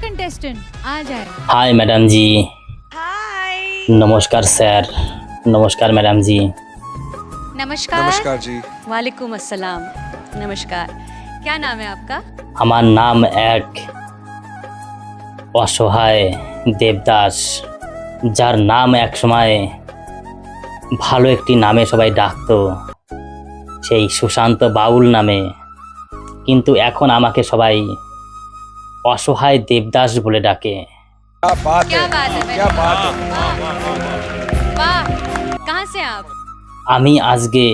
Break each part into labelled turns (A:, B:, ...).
A: Contestant आ जाए।
B: Hi madam जी।
C: हाय।
B: नमस्कार sir. नमस्कार मैडम जी।
C: नमस्कार।
D: नमस्कार जी।
C: वालेकुम अस्सलाम। नमस्कार। क्या नाम है आपका?
B: আমার নাম এক অসহায় দেবদাস, যার নাম এক সময় ভালো একটি নামে সবাই ডাকতো, সেই সুশান্ত বাউল নামে। কিন্তু এখন আমাকে সবাই অসহায় দেবদাস বলে ডাকে।
D: क्या बात
C: क्या
D: है,
C: बात है
D: क्या
C: बेटा?
D: बात है।
C: वाह। कहाँ से आप?
B: আমি আজকে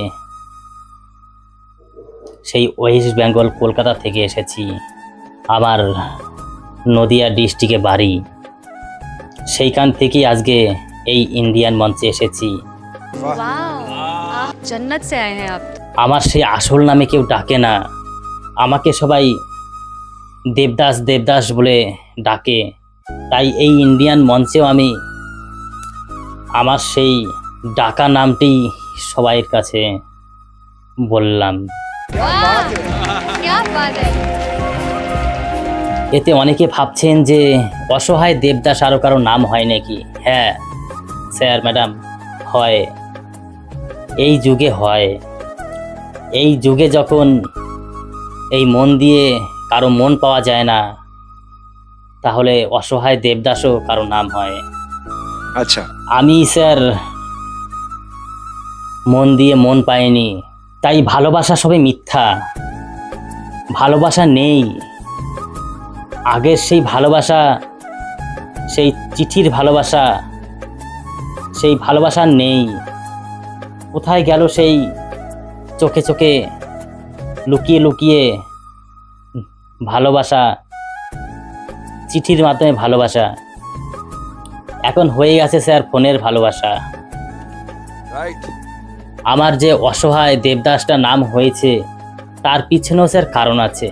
B: সেই ওয়েস্ট বেঙ্গল কলকাতা থেকে এসেছি। আমার নদিয়া ডিস্ট্রিক্টে বাড়ি, সেইখান থেকেই আজকে এই ইন্ডিয়ান মঞ্চে এসেছি।
D: वाह।
C: वाह, आप जन्नत से आए हैं आप तो।
B: আমার সেই আসল নামে কেউ ডাকে না, আমাকে সবাই দেবদাস দেবদাস বলে ডাকে। তাই এই ইন্ডিয়ান মঞ্চেও আমি আমার সেই ডাকা নামটি সবাইয়ের কাছে বললাম।
C: वाह, क्या बात है।
B: এতে অনেকে ভাবছেন যে অসহায় দেবদাস আরও কারো নাম হয় নাকি। হ্যাঁ স্যার ম্যাডাম, হয়, এই যুগে হয়। এই যুগে যখন এই মন দিয়ে কারো মন পাওয়া যায় না, তাহলে অসহায় দেবদাসও কারো নাম হয়।
D: अच्छा।
B: আমি স্যার মন দিয়ে মন পাইনি, তাই ভালোবাসা সবই মিথ্যা, ভালোবাসা নেই। আগের সেই ভালোবাসা, সেই চিঠির ভালোবাসা, সেই ভালোবাসা নেই। কোথায় গেল সেই চোখে চোখে লুকিয়ে লুকিয়ে ভালোবাসা, চিঠির মাধ্যমে ভালোবাসা? এখন হয়ে গেছে স্যার ফোনের ভালোবাসা।
D: राइट।
B: আমার যে অসহায় দেবদাসটা নাম হয়েছে, তার পিছনেও স্যার কারণ আছে,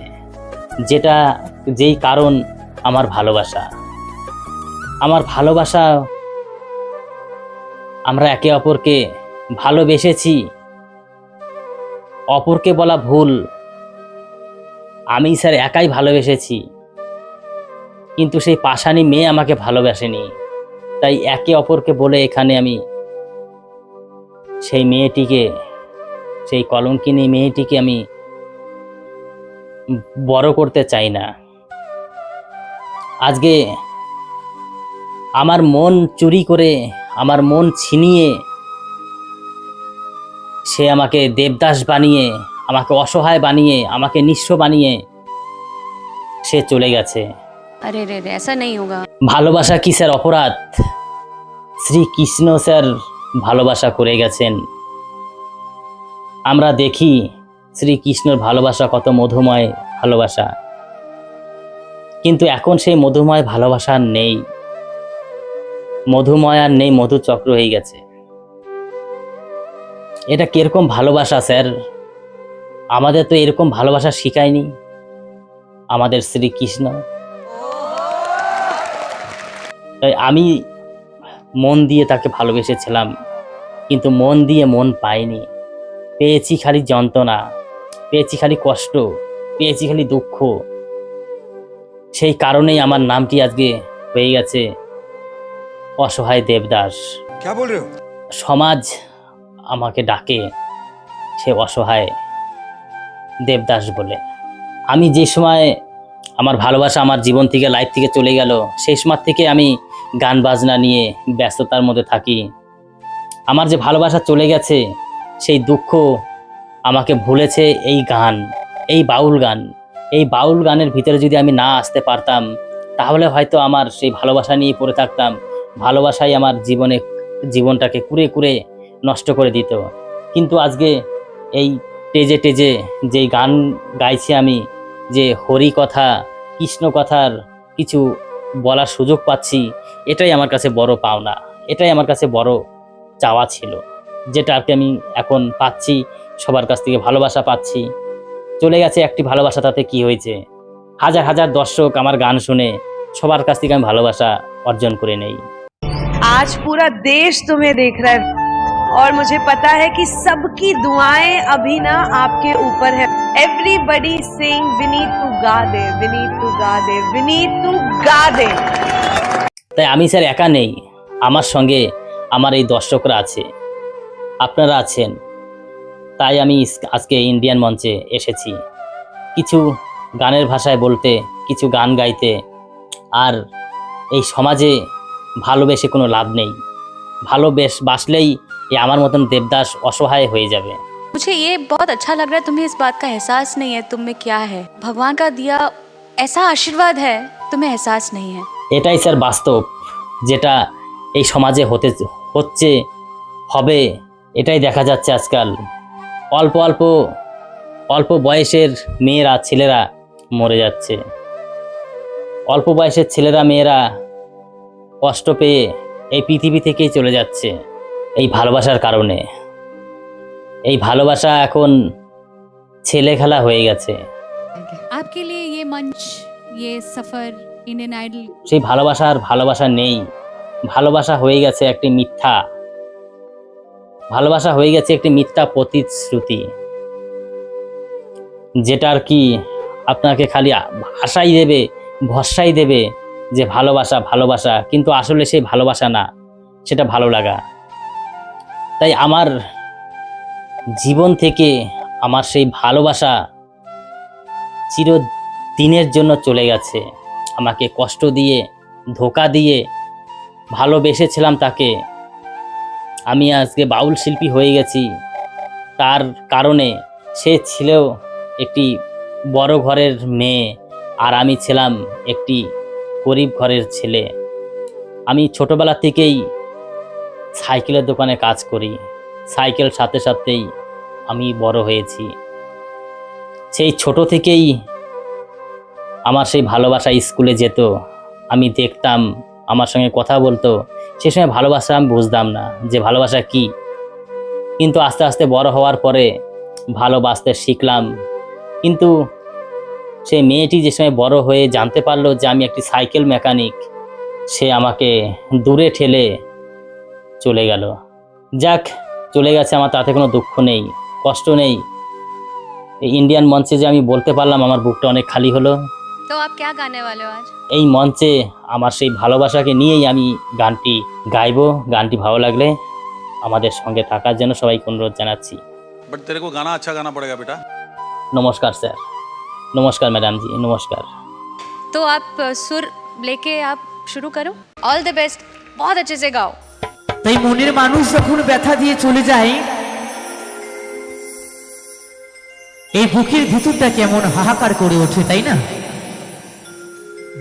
B: যেই কারণ আমার ভালোবাসা। আমার ভালোবাসা, আমরা একে অপরকে ভালোবেসেছি। অপরকে বলা ভুল, আমি স্যার একাই ভালোবেসেছি, কিন্তু সেই পাষাণী মেয়ে আমাকে ভালোবাসেনি। তাই একে অপরকে বলে এখানে আমি সেই মেয়েটিকে, সেই কলঙ্কিনী মেয়েটিকে আমি বড় করতে চাই না। আজকে আমার মন চুরি করে, আমার মন ছিনিয়ে সে আমাকে দেবদাস বানিয়ে, আমাকে অসহায় বানিয়ে, আমাকে নিঃস্ব বানিয়ে সে চলে গেছে।
C: अरे रे रे, ऐसा नहीं होगा।
B: ভালোবাসা কি স্যার অপরাধ? শ্রীকৃষ্ণ স্যার ভালোবাসা করে গেছেন। আমরা দেখি শ্রীকৃষ্ণের ভালোবাসা কত মধুময় ভালোবাসা, কিন্তু এখন সেই মধুময় ভালোবাসা আর নেই। মধুময় আর নেই, মধুচক্র হয়ে গেছে। এটা কিরকম ভালোবাসা স্যার? আমাদের তো এরকম ভালোবাসা শিখায়নি আমাদের শ্রীকৃষ্ণ। তাই আমি মন দিয়ে তাকে ভালোবেসেছিলাম, কিন্তু মন দিয়ে মন পাইনি। পেয়েছি খালি যন্ত্রণা, পেয়েছি খালি কষ্ট, পেয়েছি খালি দুঃখ। সেই কারণেই আমার নামটি আজকে হয়ে গেছে অসহায় দেবদাস।
D: क्या बोल रहे हो?
B: সমাজ আমাকে ডাকে সে অসহায় দেবদাস বলে। আমি যে সময় আমার ভালোবাসা আমার জীবন থেকে, লাইফ থেকে চলে গেল, সেই সময় থেকে আমি গান বাজনা নিয়ে ব্যস্ততার মধ্যে থাকি। আমার যে ভালোবাসা চলে গেছে, সেই দুঃখ আমাকে ভুলেছে এই গান, এই বাউল গান। এই বাউল গানের ভিতরে যদি আমি না আসতে পারতাম, তাহলে হয়তো আমার সেই ভালোবাসা নিয়ে পড়ে থাকতাম। ভালোবাসাই আমার জীবনটাকে কুরে কুরে নষ্ট করে দিত। কিন্তু আজকে এই টেজে টেজে যেই গান গাইছি আমি, যে হরি কথা, কৃষ্ণ কথার কিছু বলার সুযোগ পাচ্ছি, এটাই আমার কাছে বড় পাওনা, এটাই আমার কাছে বড় চাওয়া ছিল, যেটা আর কি আমি এখন পাচ্ছি। সবার কাছ থেকে ভালোবাসা পাচ্ছি। চলে গেছে একটি ভালোবাসা, তাতে কি হয়েছে? হাজার হাজার দর্শক আমার গান শুনে সবার কাছ থেকে আমি ভালোবাসা অর্জন করে নেই।
E: आज पूरा देश तुम्हें देख रहा है।
A: और मुझे पता है कि सबकी दुआएं अभी ना आपके ऊपर है। Everybody sing we need to गा दे, वी नीड टू गा दे, वी नीड टू गा दे।
B: তাই আমি স্যার একা নেই, আমার সঙ্গে আমার এই দর্শকরা আছে, আপনারা আছেন। তাই আমি আজকে ইন্ডিয়ান মঞ্চে এসেছি কিছু গানের ভাষায় বলতে, কিছু গান গাইতে। আর এই সমাজে ভালোবেসে কোনো লাভ নেই, ভালোবাসলেই এই আমার মতন দেবদাস অসহায় হয়ে যাবে।
C: मुझे ये बहुत अच्छा लग रहा है, तुम्हें इस बात का एहसास नहीं है तुम में क्या है। भगवान का दिया ऐसा आशीर्वाद है, तुम्हें एहसास नहीं है।
B: এটাই স্যার বাস্তব, যেটা এই সমাজে হচ্ছে হবে, এটাই দেখা যাচ্ছে আজকাল। অল্প অল্প অল্প বয়সের মেয়েরা ছেলেরা মরে যাচ্ছে, অল্প বয়সের ছেলেরা মেয়েরা কষ্ট পেয়ে এই পৃথিবী থেকেই চলে যাচ্ছে এই ভালোবাসার কারণে। এই ভালোবাসা এখন ছেলে খেলা হয়ে গেছে।
E: आपके लिए ये मंच, ये सफर इंडियन आइडल
B: সেই ভালোবাসা নেই, ভালোবাসা হয়ে গেছে একটি মিথ্যা, ভালোবাসা হয়ে গেছে একটি মিথ্যা প্রতিশ্রুতি, যেটা আর কি আপনাকে খালি আশাই দেবে, ভরসাই দেবে যে ভালোবাসা ভালোবাসা, কিন্তু আসলে সেই ভালোবাসা না, সেটা ভালো লাগা। তাই আমার জীবন থেকে আমার সেই ভালোবাসা চিরদিনের জন্য চলে গেছে। আমাকে কষ্ট দিয়ে, ধোঁকা দিয়ে ভালোবেসেছিলাম তাকে, আমি আজকে বাউল শিল্পী হয়ে গেছি তার কারণে। সে ছিল একটি বড় ঘরের মেয়ে আর আমি ছিলাম একটি গরিব ঘরের ছেলে। আমি ছোটবেলা থেকেই সাইকেলের দোকানে কাজ করি, সাইকেল সাথে সাথেই আমি বড় হয়েছি। সেই ছোট থেকেই আমার সেই ভালোবাসা স্কুলে যেত, আমি দেখতাম, আমার সঙ্গে কথা বলতো। সে সময় ভালোবাসা আমি বুঝতাম না যে ভালোবাসা কি, কিন্তু আস্তে আস্তে বড় হওয়ার পরে ভালোবাসতে শিখলাম। কিন্তু সেই মেয়েটি যে সময় বড় হয়ে জানতে পারলো যে আমি একটি সাইকেল মেকানিক, সে আমাকে দূরে ঠেলে চলে গেল। যাক, চলে গেছে, আমার তাতে কোনো দুঃখ নেই, কষ্ট নেই। এই ইন্ডিয়ান মঞ্চে যে আমি বলতে পারলাম, আমার বুকটা অনেক খালি হলো।
C: तो आप क्या गाने वाले हो आज?
B: এই মঞ্চে আমার সেই ভালোবাসাকে নিয়েই আমি গানটি গাইবো। গানটি ভালো লাগলে আমাদের সঙ্গে থাকার জন্য সবাইকে অনুরোধ জানাচ্ছি।
F: बट तेरे को गाना अच्छा गाना पड़ेगा बेटा।
B: নমস্কার স্যার, নমস্কার ম্যাডাম জি, নমস্কার।
C: तो आप सुर लेके आप शुरू करो। ऑल द बेस्ट, बहुत अच्छे से गाओ।
G: তাই মনের মানুষ যখন ব্যথা দিয়ে চলে যায়, এই বুকের ভিতরটা কেমন হাহাকার করে ওঠে, তাই না?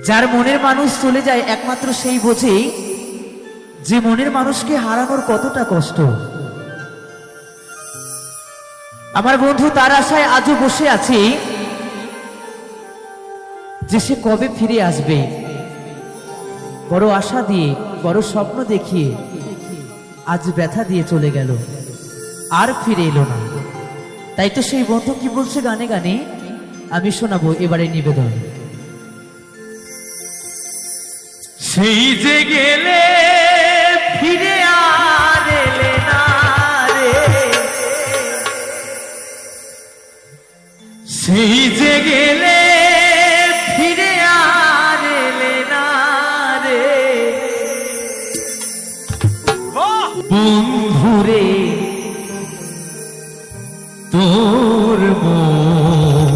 G: যার মনের মানুষ চলে যায় একমাত্র সেই বোঝে যে মনের মানুষকে হারানোর কতটা কষ্ট। আমার বন্ধু তার আশায় আজও বসে আছে যে সে কবে ফিরে আসবে। বড় আশা দিয়ে, বড় স্বপ্ন দেখিয়ে আজ ব্যথা দিয়ে চলে গেল, আর ফিরে এলো না। তাই তো সেই বন্ধু কি বলছে গানে গানে, আমি শোনাবো এবারে নিবেদন। সেই যে গেলে ফিরে আর এলে না রে, সেই যে গেলে ফিরে আর এলে না রে, বন্ধুরে তোর মন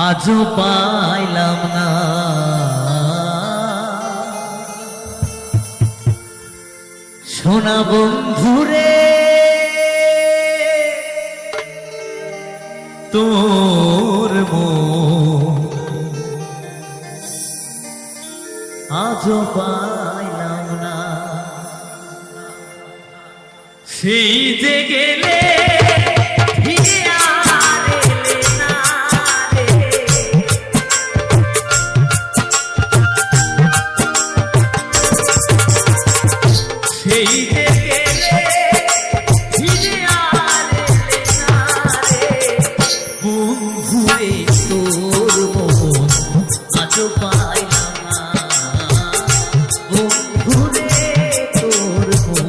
G: আজও পাইলাম না। সোনা বন্ধুরে তোর মন আজও পাইলাম না। সেই যে গেলে ফিরে আর এলে না রে, সেই যে গেলে ফিরে আর এলে না রে, বন্ধুরে তোর মন আজও পাইলাম না, বন্ধুরে তোর মন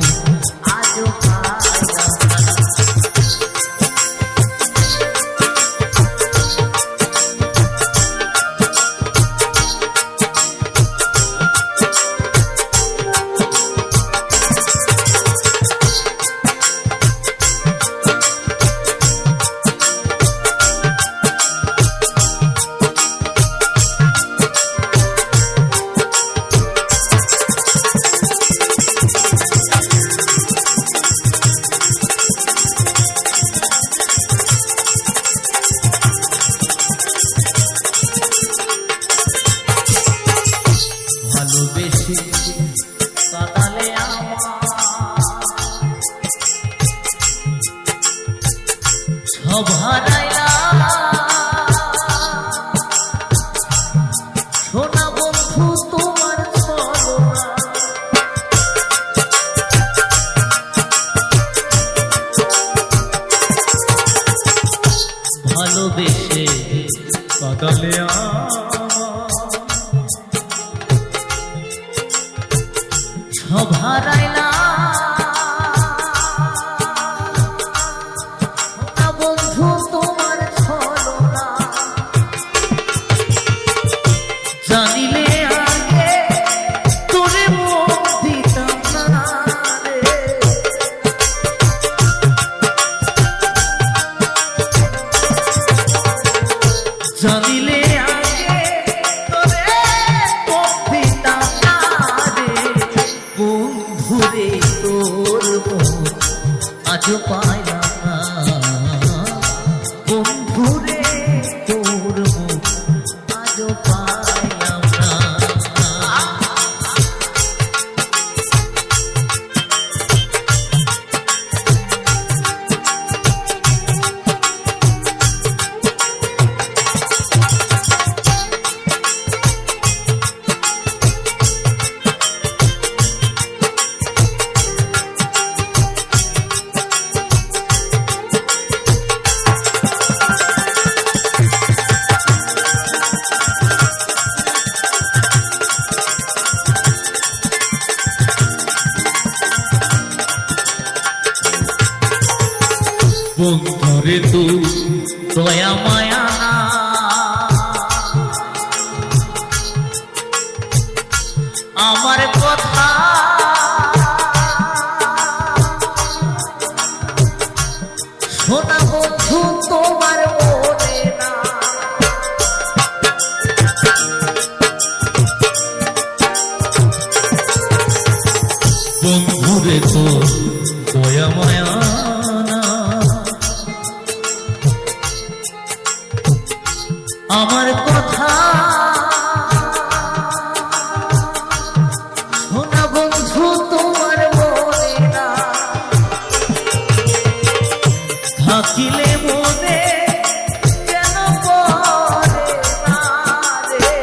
G: সব হারাইলাম সোনা বন্ধু তোমার ছলনা ভালোবেসে কাঁদালে সব হারাইলাম সোনা বন্ধু তোমার ছলনা জানিলে আগে তোরে মন দিতাম না রে জানিলে আগে তোরে মন দিতাম না রে বন্ধুরে তোর মন আজও পাইলাম না বন্ধুরে তোর মন আজও পাইলাম না বন্ধুরে তু দয়া মায়া না আমার কথা শোনা বন্ধু তোমার মনে না বন্ধুরে তো দয়া মায়া আমার কথা শোনা বন্ধু তোমার মনে না থাকিলে মনে কেন পড়ে না রে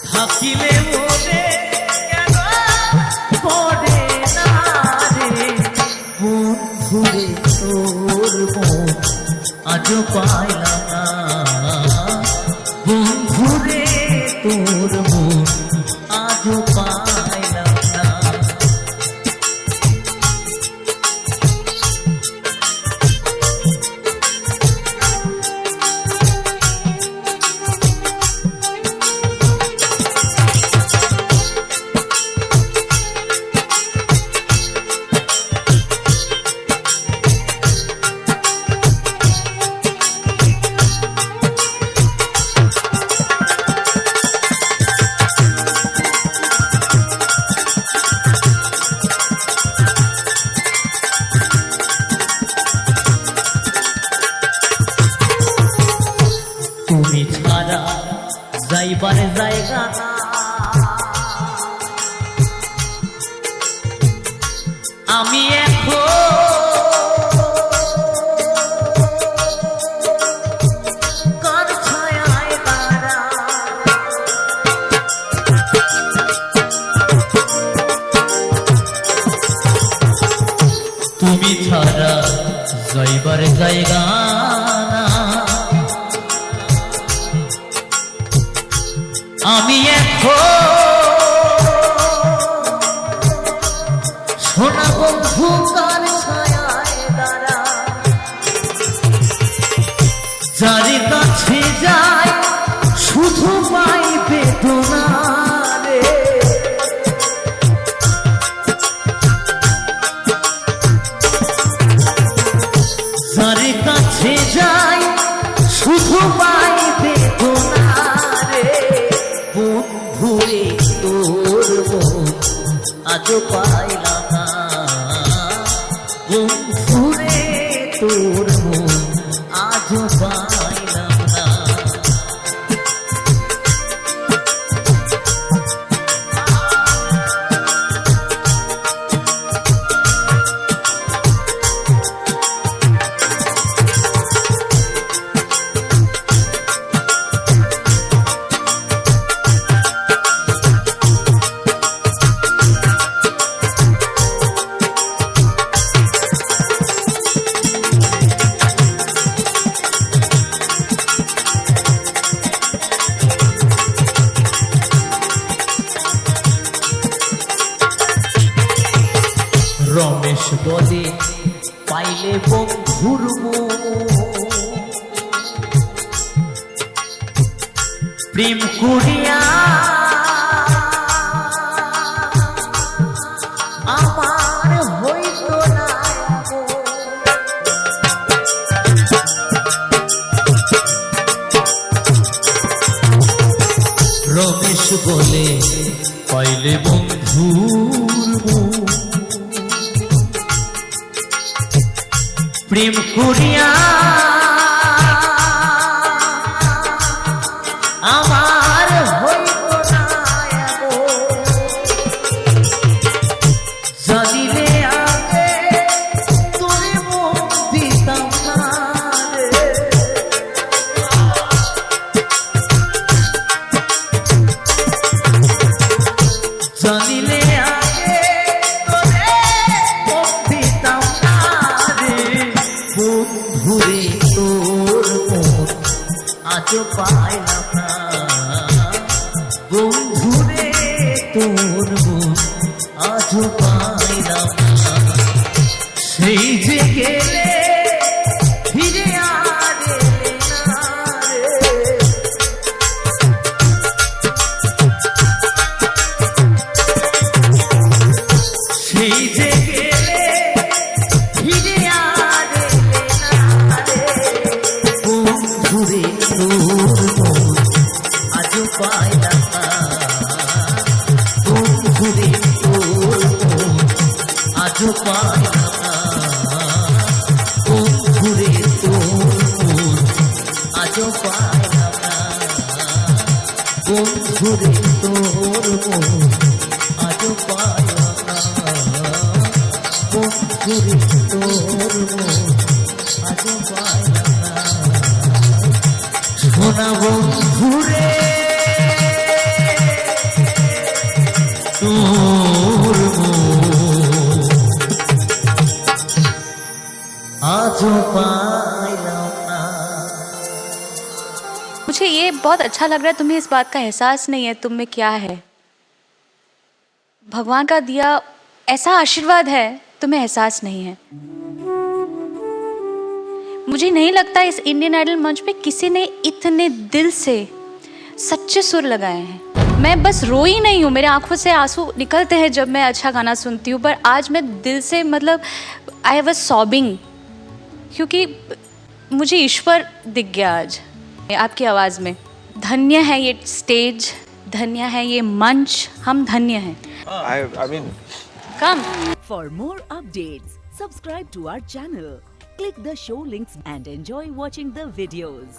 G: থাকিলে মনে কেন পড়ে না রে বন্ধুরে তোর মন আজও পাইলাম না বন্ধুরে তোর মন আজও পাইলাম না তুমি ছাড়া যাইবার জায়গা না আমি এখন কার ছায়ায় দাঁড়া তুমি ছাড়া যাইবার জায়গা না আমি এখন সোনা বন্ধু কার ছায়ায় দাঁড়া যারে কাছে যায় শুধু পাই বেদনা রে যারে কাছে যায় শুধু পাই বেদনা রে বন্ধুরে তোর মন আজও পাইলাম না বন্ধুরে তোর মন আজও পাইলাম না রমেশ বলে পাইলে বন্ধুর প্রেম করিয়া আমার হইত না রমেশ বলে পাইলে বন্ধুর প্রেম করিয়া আমার হইত না জানিলে আগে তোরে মন দিতাম না রে। জানিলে আগে তোরে মন দিতাম না রে। বন্ধুরে তোর মন আজও পাইলাম না। বন্ধুরে তোর মন আজও পাইলাম না। সেই যে গেলে ফিরে আর এলে না রে। সেই যে গেলে ফিরে আর এলে না রে। বন্ধুরে তোর মন আজও পাইলাম না। বন্ধুরে তোর মন আজও পাইলাম না। বন্ধুরে তোর মন আজও পাইলাম না। বন্ধুরে তোর মন আজও পাইলাম না। বন্ধুরে তোর মন আজও পাইলাম না। সোনা বন্ধুরে তোর মন আজও পাইলাম না।
C: मुझे ये बहुत अच्छा लग रहा है, तुम्हें इस बात का एहसास नहीं है तुम में क्या है। भगवान का दिया ऐसा आशीर्वाद है, तुम्हें एहसास नहीं है। मुझे नहीं लगता इस इंडियन आइडल मंच पे किसी ने इतने दिल से सच्चे सुर लगाए हैं। मैं बस रोई नहीं हूँ, मेरे आंखों से आंसू निकलते हैं जब मैं अच्छा गाना सुनती हूँ, पर आज मैं दिल से मतलब आई वाज सॉबिंग, क्योंकि मुझे ईश्वर दिख गया आज आपकी आवाज़ में। धन्य है ये स्टेज, धन्य है ये मंच, हम धन्य हैं।
D: I mean,
C: come
H: For more updates, subscribe to our channel, click the show links and enjoy watching the videos.